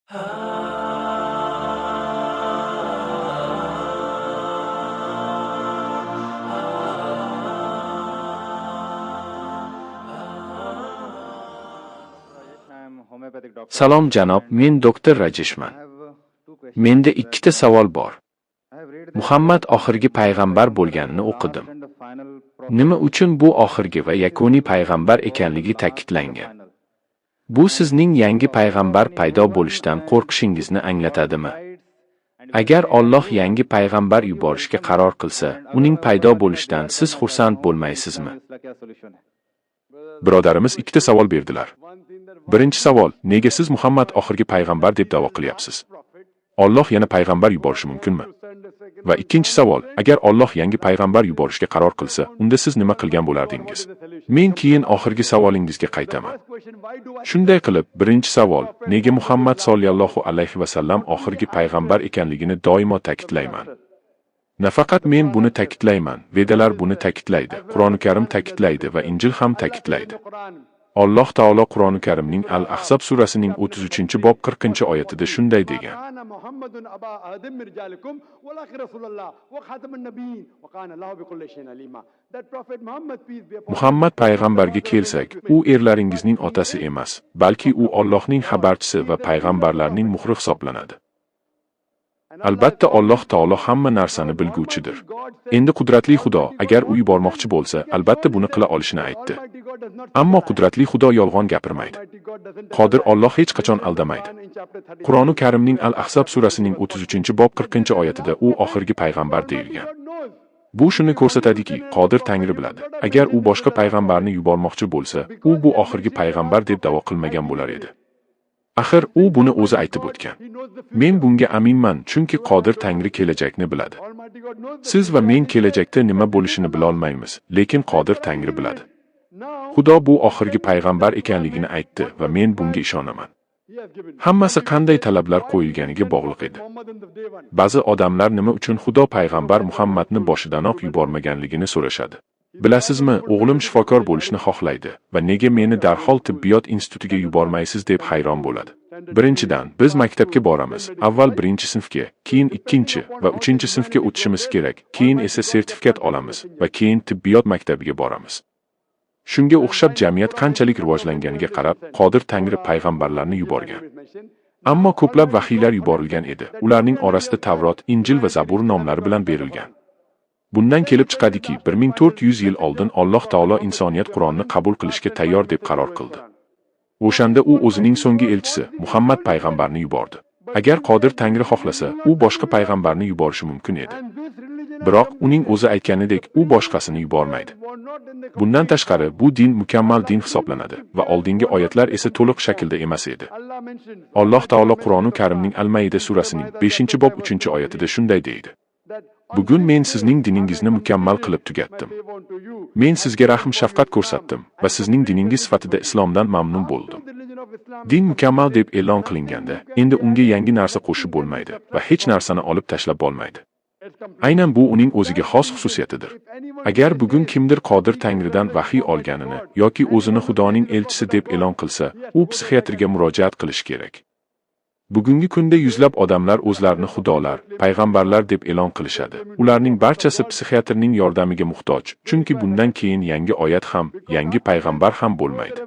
Salom janob, men doktor Rajeshman. Menda ikkita savol bor. Muhammad oxirgi payg'ambar bo'lganini o'qidim. Nima uchun bu oxirgi va yakuniy payg'ambar ekanligi ta'kidlangan? Bu sizning yangi payg'ambar paydo bo'lishdan qo'rqishingizni anglatadimi? Agar Alloh yangi payg'ambar yuborishga qaror qilsa, uning paydo bo'lishidan siz xursand bo'lmaysizmi? Birodarimiz ikkita savol berdilar. Birinchi savol, nega siz Muhammad oxirgi payg'ambar deb da'vo qilyapsiz? Alloh yana payg'ambar yuborishi mumkinmi? Va ikkinchi savol, agar Alloh yangi payg'ambar yuborishga qaror qilsa, unda siz nima qilgan bo'lardingiz? Men keyin oxirgi savolingizga qaytaman. Shunday qilib, birinchi savol, nega Muhammad sollallohu alayhi va sallam oxirgi payg'ambar ekanligini doimo ta'kidlayman. Nafaqat men buni ta'kidlayman, Vedalar buni ta'kidlaydi, Qur'oni Karim ta'kidlaydi va Injil ham ta'kidlaydi. Alloh taolo Qur'oni Karimning Al-Ahzab surasining 33-bob 40-oyatida shunday degan: Muhammad payg'ambarga kelsak, u erlaringizning otasi emas, balki u Allohning xabarchisi va payg'ambarlarning muhri hisoblanadi. Albatta Alloh taolo hamma narsani bilguvchidir. Endi qudratli Xudo agar u yubormoqchi bo'lsa, albatta buni qila olishini aytdi. Ammo qudratli Xudo yolg'on gapirmaydi. Qodir Alloh hech qachon aldamaydi. Qur'oni Karimning Al-Ahzab surasining 33-bob 40-oyatida u oxirgi payg'ambar deyilgan. Bu shuni ko'rsatadiki, Qodir Tangri biladi. Agar u boshqa payg'ambarni yubormoqchi bo'lsa, u bu oxirgi payg'ambar deb da'vo qilmagan bo'lar edi. Axir u buni o'zi aytib o'tgan. Men bunga aminman, chunki Qodir Tangri kelajakni biladi. Siz va men kelajakda nima bo'lishini bila olmaymiz, lekin Qodir Tangri biladi. Xudo bu oxirgi payg'ambar ekanligini aytdi va men bunga ishonaman. Hammasi qanday talablar qo'yilganiga bog'liq edi. Ba'zi odamlar nima uchun Xudo payg'ambar Muhammadni boshidanoq yubormaganligini so'rashadi. Bilasizmi, o'g'lim shifokor bo'lishni xohlaydi va nega meni darhol tibbiyot institutiga yubormaysiz deb hayron bo'ladi. Birinchidan, biz maktabga boramiz. Avval birinchi sinfga, keyin ikkinchi va uchinchi sinfga o'tishimiz kerak, keyin esa sertifikat olamiz va keyin tibbiyot maktabiga boramiz. Shunga o'xshab jamiyat qanchalik rivojlanganiga qarab, Qodir Tangri payg'ambarlarni yuborgan. Ammo ko'plab vahiylar yuborilgan edi. Ularning orasida Tavrot, Injil va Zabur nomlari bilan berilgan. Bundan kelib chiqadiki, 1400 yil oldin Alloh taolo insoniyat Qur'onni qabul qilishga tayyor deb qaror qildi. O'shanda u o'zining so'nggi elchisi Muhammad payg'ambarni yubordi. Agar Qodir Tangri xohlasa, u boshqa payg'ambarni yuborishi mumkin edi. Biroq uning o'zi aytganidek, u boshqasini yubormaydi. Bundan tashqari, bu din mukammal din hisoblanadi va oldingi oyatlar esa to'liq shaklda emas edi. Alloh taolo Qur'oni Karimning Al-Maida surasining 5-bob 3-oyatida shunday deydi: Bugun men sizning diningizni mukammal qilib tugatdim. Men sizga rahm shafqat ko'rsatdim va sizning diningiz sifatida islomdan mamnun bo'ldim. Din mukammal deb e'lon qilinganda, endi unga yangi narsa qo'shib bo'lmaydi va hech narsani olib tashlab bo'lmaydi. Aynan bu uning o'ziga xos xususiyatidir. Agar bugun kimdir Qodir Tangridan vahiy olganini yoki o'zini Xudoning elchisi deb e'lon qilsa, u psixiatrga murojaat qilishi kerak. Bugungi kunda yuzlab odamlar o'zlarini xudolar, payg'ambarlar deb e'lon qilishadi. Ularning barchasi psixiatrning yordamiga muhtoj, chunki bundan keyin yangi oyat ham, yangi payg'ambar ham bo'lmaydi.